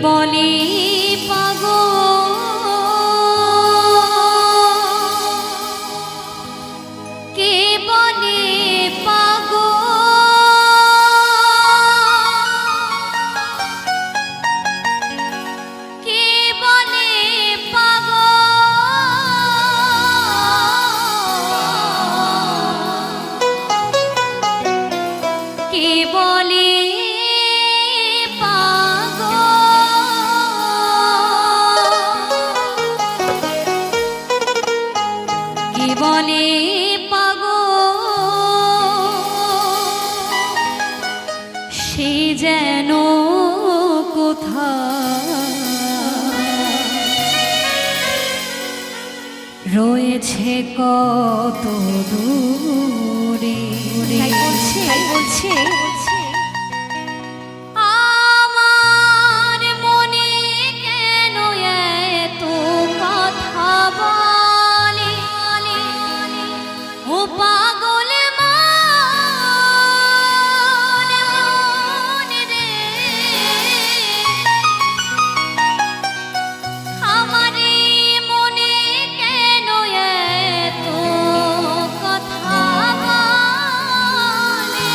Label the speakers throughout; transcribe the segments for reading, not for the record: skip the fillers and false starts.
Speaker 1: বলে পাগল, কে বলে পাগল, কে বলে পাগল, কে বলে বলে পাগল, সে যেন কোথায় রয়েছে কত দূরে। তাই বলছে আমার মনে কেন এত কথা বলে, ও পাগল মন রে, আমার মনে কেন এত কথা বলে।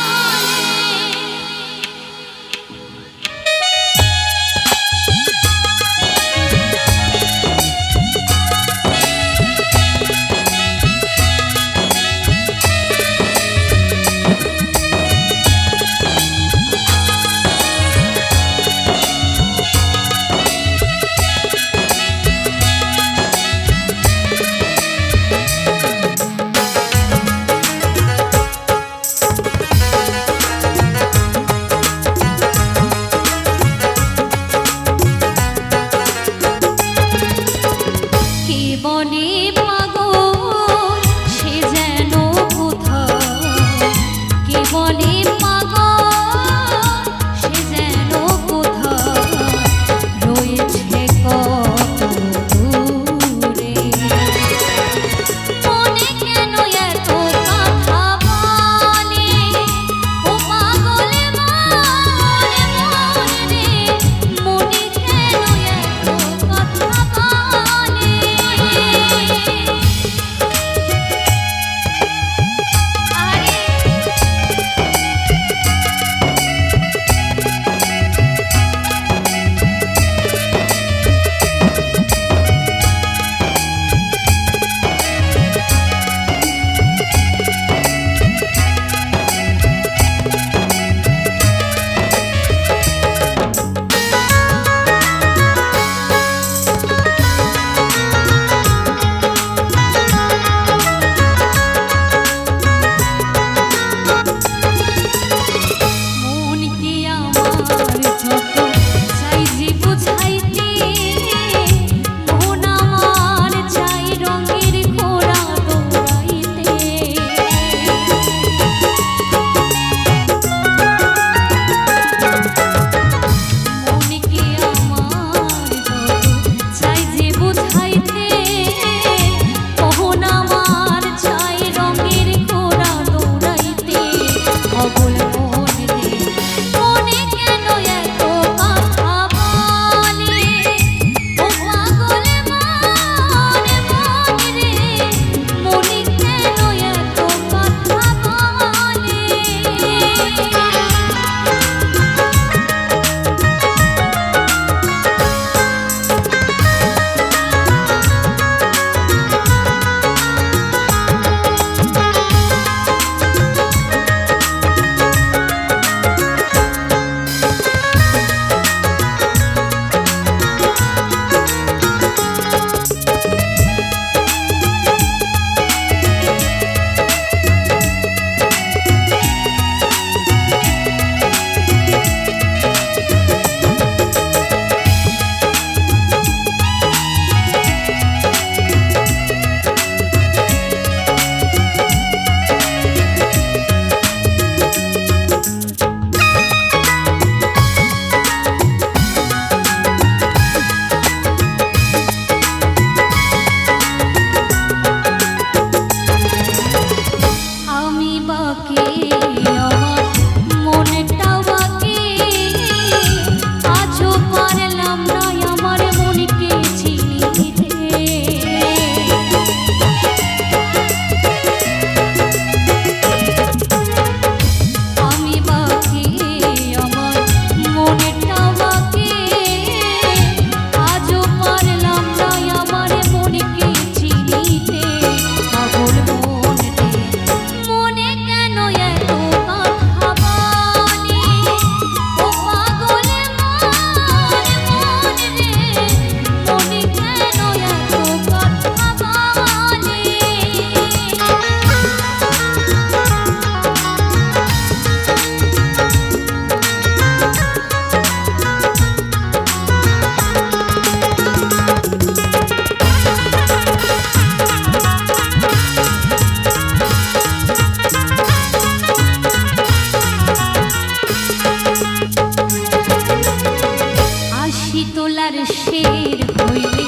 Speaker 1: তোলার শের হইলে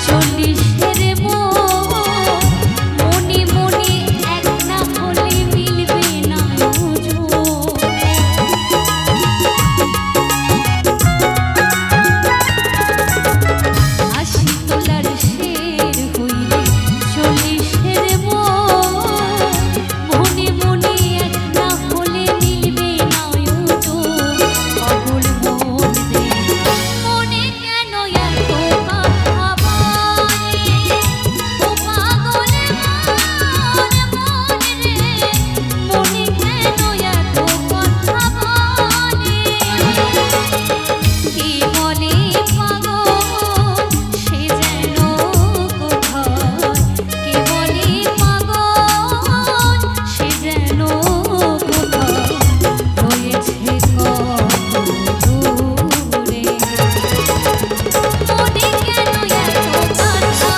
Speaker 1: 40-এর মনে মনে এক না হলে মিলবে না আশি তোলার শের হইলে 40-এর মনে মনে এক না হলে মিলবে না পাগল মন রে মনে কেন এত কথা বলে ও পাগল মন রে মনে কেন এত কথা বলে কে বলে পাগল সে যেন কোথায় কে বলে পাগল সে যেন কোথায় রয়েছে কত দূরে মনে কেন এত কথা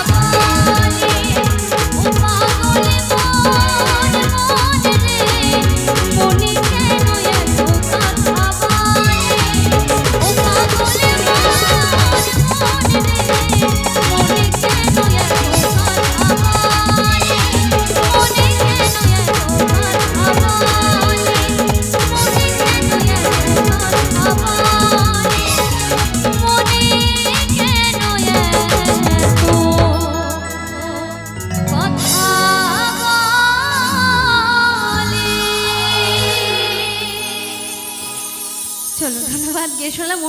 Speaker 1: বলে ও পাগল মন রে মনে কেন এত কথা বলে ও পাগল মন রে মনে কেন এত কথা বলে মনে কেন এত কথা বলে মনে কেন এত কথা বলে চলো ধন্যবাদ গিয়ে শোনালাম।